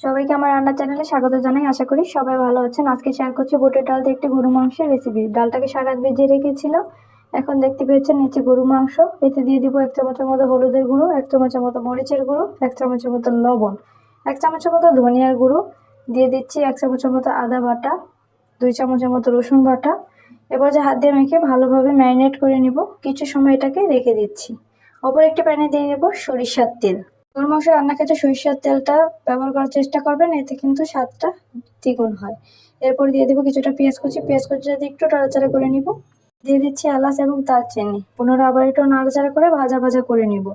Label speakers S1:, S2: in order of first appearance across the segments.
S1: সবাইকে আমার রান্নার চ্যানেলে স্বাগত জানাই। আশা করি সবাই ভালো আছেন। আজকে শেয়ার করছি বুটের ডাল দিয়ে একটি গরু মাংসের রেসিপি। ডালটাকে সারা রাত ভিজিয়ে রেখেছিল। এখন দেখতে পেয়েছেন নিচে গরু মাংস। এতে দিয়ে দিব 1 চামচের মতো হলুদের গুঁড়ো, 1 চামচের মতো মরিচের গুঁড়ো, 1 চামচের মতো লবণ, 1 চামচের মতো ধনিয়ার গুঁড়ো, দিয়ে দিচ্ছি 1 চামচের মতো আদা বাটা, 2 চামচের মতো রসুন বাটা। এবার যে হাত দিয়ে মেখে ভালোভাবে ম্যারিনেট করে নিব। কিছু সময় এটাকে রেখে দিচ্ছি। অপর একটি প্যানে দিয়ে নেব সরিষার তেল। গরু মাংস রান্নার ক্ষেত্রে সরিষার তেলটা ব্যবহার করার চেষ্টা করবেন, এতে কিন্তু স্বাদটা দ্বিগুণ হয়। এরপর দিয়ে দেবো কিছুটা পেঁয়াজ কুচি দিয়ে একটু নাড়াচাড়া করে নিব। দিয়ে দিচ্ছি এলাচ এবং দারচিনি। পুনরায় আবার একটু নাড়াচাড়া করে ভাজা ভাজা করে নিব।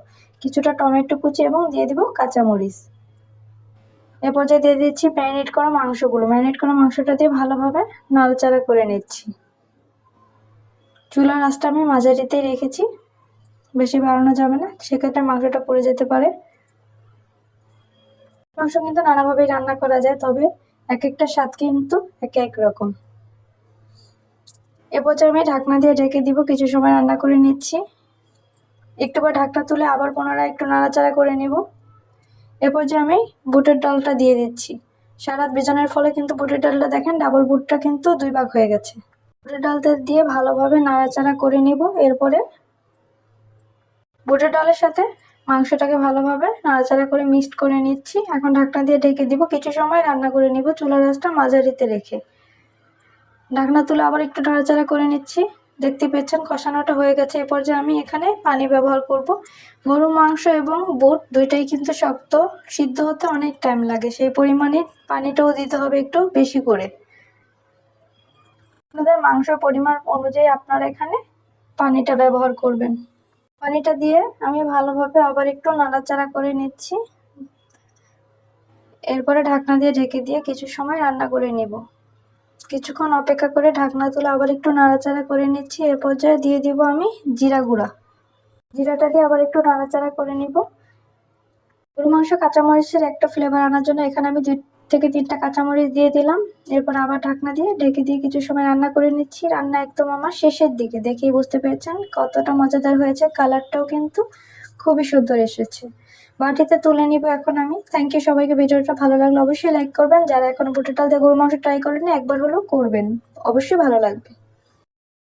S1: কিছুটা টমেটো কুচি এবং দিয়ে দিব কাঁচামরিচ। এ পর্যায়ে দিয়ে দিচ্ছি ম্যারিনেট করা মাংসটা দিয়ে ভালোভাবে নাড়াচাড়া করে নিচ্ছি। চুলার আঁচটা আমি মাঝারিতেই রেখেছি, বেশি বাড়ানো যাবে না, সেক্ষেত্রে মাংসটা পুড়ে যেতে পারে। মাংস কিন্তু নানাভাবেই রান্না করা যায়, তবে এক একটা স্বাদ কিন্তু এক রকম। এ পর্যায়ে আমি ঢাকনা দিয়ে ঢেকে দিব। কিছু সময় রান্না করে নিচ্ছি। একটু পর ঢাকনা তুলে আবার পুনরায় একটু নাড়াচাড়া করে নিব। এ পর্যায়ে আমি বুটের ডালটা দিয়ে দিচ্ছি। সারা রাত ভেজানোর ফলে কিন্তু বুটের ডালটা দেখেন ডাবল বুটটা কিন্তু 2 ভাগ হয়ে গেছে। বুটের ডালটা দিয়ে ভালোভাবে নাড়াচাড়া করে নিব। এরপরে বুটের ডালের সাথে মাংসটাকে ভালোভাবে নাড়াচাড়া করে মিক্সড করে নিচ্ছি। এখন ঢাকনা দিয়ে ঢেকে দিব। কিছু সময় রান্না করে নিব চুলার আঁচটা মাঝারিতে রেখে। ঢাকনা তুলে আবার একটু নাড়াচাড়া করে নিচ্ছি। দেখতে পেয়েছেন কষানোটা হয়ে গেছে। এ পর্যায়ে আমি এখানে পানি ব্যবহার করব। গরুর মাংস এবং বুট দুইটাই কিন্তু শক্ত, সিদ্ধ হতে অনেক টাইম লাগে, সেই পরিমাণে পানিটাও দিতে হবে একটু বেশি করে। আপনাদের মাংসের পরিমাণ অনুযায়ী আপনারা এখানে পানিটা ব্যবহার করবেন। পানিটা দিয়ে আমি ভালোভাবে আবার একটু নাড়াচাড়া করে নিচ্ছি। এরপরে ঢাকনা দিয়ে ঢেকে দিয়ে কিছু সময় রান্না করে নেব। কিছুক্ষণ অপেক্ষা করে ঢাকনা তুলে আবার একটু নাড়াচাড়া করে নিচ্ছি। এর পর্যায়ে দিয়ে দিব আমি জিরা গুঁড়া। জিরাটা দিয়ে আবার একটু নাড়াচাড়া করে নিব। গরু মাংস কাঁচামরিচের একটা ফ্লেভার আনার জন্য এখানে আমি 2 থেকে 3টা কাঁচামরিচ দিয়ে দিলাম। এরপর আবার ঢাকনা দিয়ে ঢেকে দিয়ে কিছু সময় রান্না করে নিচ্ছি। রান্না একদম আমার শেষের দিকে, দেখেই বুঝতে পেরেছেন কতটা মজাদার হয়েছে। কালারটাও কিন্তু খুবই সুন্দর এসেছে। বাটিতে তুলে নিব এখন আমি। থ্যাংক ইউ সবাইকে। ভিডিওটা ভালো লাগলে অবশ্যই লাইক করবেন। যারা এখনো বুটের ডাল দিয়ে গরুর মাংস ট্রাই করেননি, একবার হলেও করবেন, অবশ্যই ভালো লাগবে।